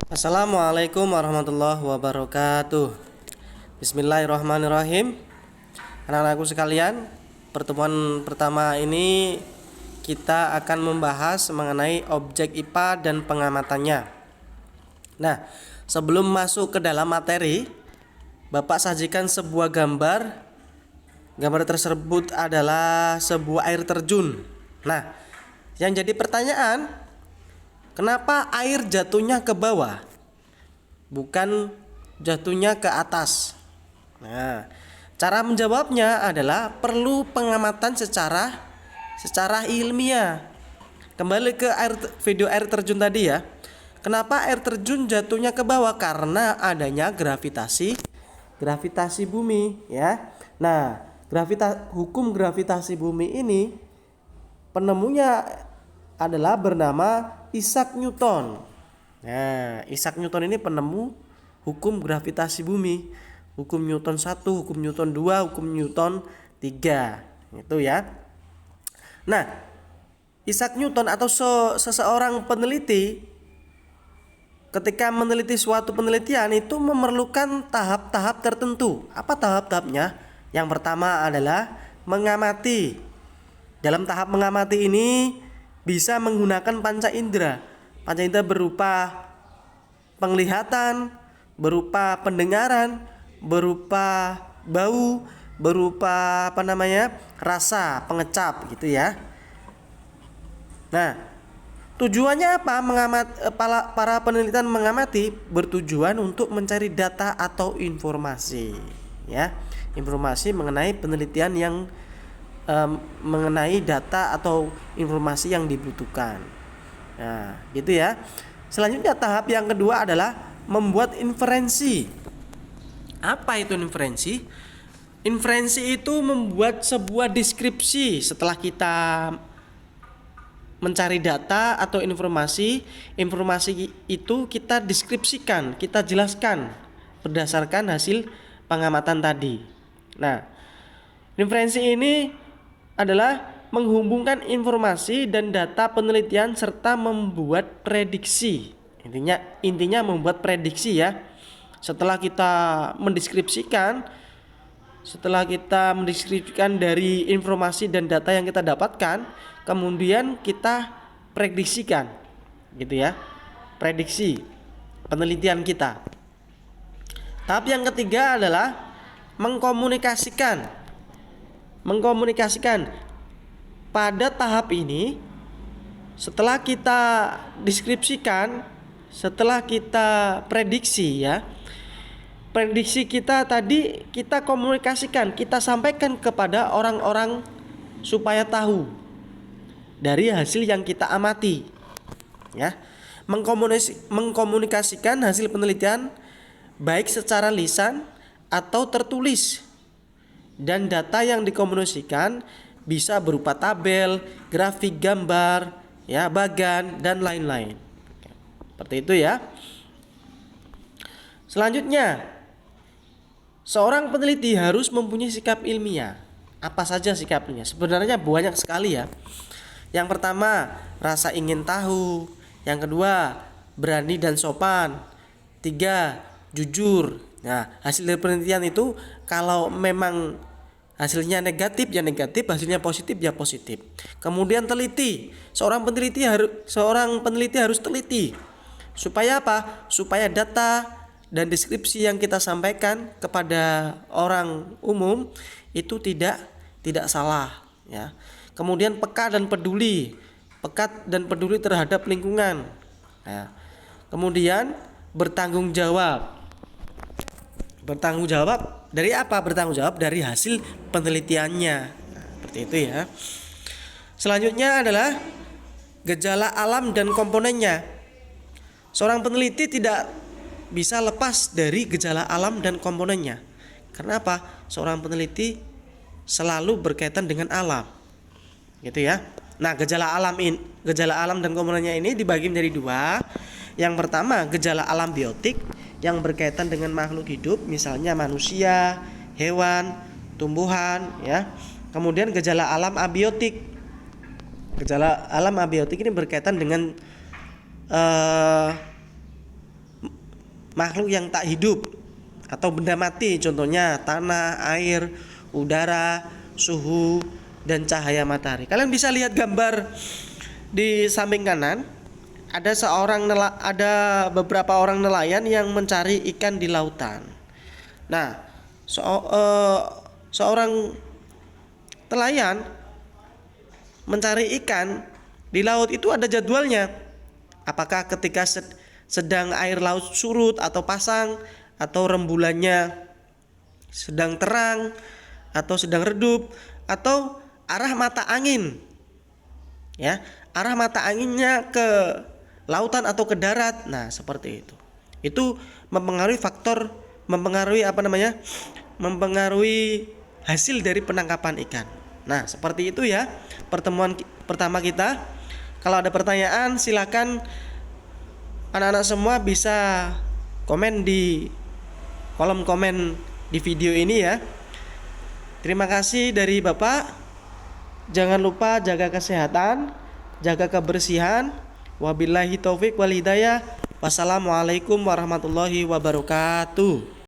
Assalamualaikum warahmatullahi wabarakatuh. Bismillahirrahmanirrahim. Anak-anakku sekalian, pertemuan pertama ini kita akan membahas mengenai objek IPA dan pengamatannya. Nah, sebelum masuk ke dalam materi, Bapak sajikan sebuah gambar. Gambar tersebut adalah sebuah air terjun. Nah, yang jadi pertanyaan, kenapa air jatuhnya ke bawah, bukan jatuhnya ke atas? Nah, cara menjawabnya adalah perlu pengamatan secara ilmiah. Kembali ke video air terjun tadi ya. Kenapa air terjun jatuhnya ke bawah? Karena adanya gravitasi bumi ya. Nah, hukum gravitasi bumi ini penemunya adalah bernama Isaac Newton. Nah, Isaac Newton ini penemu hukum gravitasi bumi. Hukum Newton 1, hukum Newton 2, hukum Newton 3. Itu ya. Nah, Isaac Newton atau seseorang peneliti ketika meneliti suatu penelitian itu memerlukan tahap-tahap tertentu. Apa tahap-tahapnya? Yang pertama adalah mengamati. Dalam tahap mengamati ini bisa menggunakan panca indera. Panca indera berupa penglihatan, berupa pendengaran, berupa bau, berupa rasa, pengecap gitu ya. Nah, tujuannya apa? Para penelitian mengamati bertujuan untuk mencari data atau informasi ya. Informasi mengenai penelitian yang mengenai data atau informasi yang dibutuhkan. Nah, gitu ya. Selanjutnya tahap yang kedua adalah membuat inferensi. Apa itu inferensi? Inferensi itu membuat sebuah deskripsi setelah kita mencari data atau informasi. Informasi itu kita deskripsikan, kita jelaskan berdasarkan hasil pengamatan tadi. Nah, inferensi ini adalah menghubungkan informasi dan data penelitian serta membuat prediksi. Intinya membuat prediksi ya. Setelah kita mendeskripsikan dari informasi dan data yang kita dapatkan, kemudian kita prediksikan gitu ya. Prediksi penelitian kita. Tahap yang ketiga adalah mengkomunikasikan. Pada tahap ini, setelah kita deskripsikan, setelah kita prediksi ya, prediksi kita tadi kita komunikasikan, kita sampaikan kepada orang-orang supaya tahu dari hasil yang kita amati ya. Mengkomunikasikan hasil penelitian baik secara lisan atau tertulis, dan data yang dikomunikasikan bisa berupa tabel, grafik, gambar ya, bagan dan lain-lain. Seperti itu ya. Selanjutnya, seorang peneliti harus mempunyai sikap ilmiah. Apa saja sikapnya? Sebenarnya banyak sekali ya. Yang pertama, rasa ingin tahu. Yang kedua, berani dan sopan. 3, jujur. Nah, hasil dari penelitian itu kalau memang hasilnya negatif ya negatif, hasilnya positif ya positif. Kemudian teliti. Seorang peneliti harus teliti. Supaya apa? Supaya data dan deskripsi yang kita sampaikan kepada orang umum itu tidak salah ya. Kemudian peka dan peduli terhadap lingkungan ya. Kemudian bertanggung jawab dari apa? Bertanggung jawab dari hasil penelitiannya. Nah, seperti itu ya. Selanjutnya adalah gejala alam dan komponennya. Seorang peneliti tidak bisa lepas dari gejala alam dan komponennya. Karena apa? Seorang peneliti selalu berkaitan dengan alam. Gitu ya. Nah, gejala alam dan komponennya ini dibagi menjadi 2. Yang pertama, gejala alam biotik yang berkaitan dengan makhluk hidup, misalnya manusia, hewan, tumbuhan ya. Kemudian gejala alam abiotik. Gejala alam abiotik ini berkaitan dengan makhluk yang tak hidup atau benda mati, contohnya tanah, air, udara, suhu, dan cahaya matahari. Kalian bisa lihat gambar di samping kanan. Ada beberapa orang nelayan yang mencari ikan di lautan. Nah, seorang nelayan mencari ikan di laut itu ada jadwalnya. Apakah ketika sedang air laut surut atau pasang, atau rembulannya sedang terang atau sedang redup, atau arah mata angin. Ya, arah mata anginnya ke lautan atau ke darat. Nah, seperti itu. Itu mempengaruhi mempengaruhi hasil dari penangkapan ikan. Nah, seperti itu ya pertemuan pertama kita. Kalau ada pertanyaan silakan anak-anak semua bisa komen di kolom komen di video ini ya. Terima kasih dari Bapak. Jangan lupa jaga kesehatan, jaga kebersihan. Wabillahi taufik wal hidayah. Wassalamualaikum warahmatullahi wabarakatuh.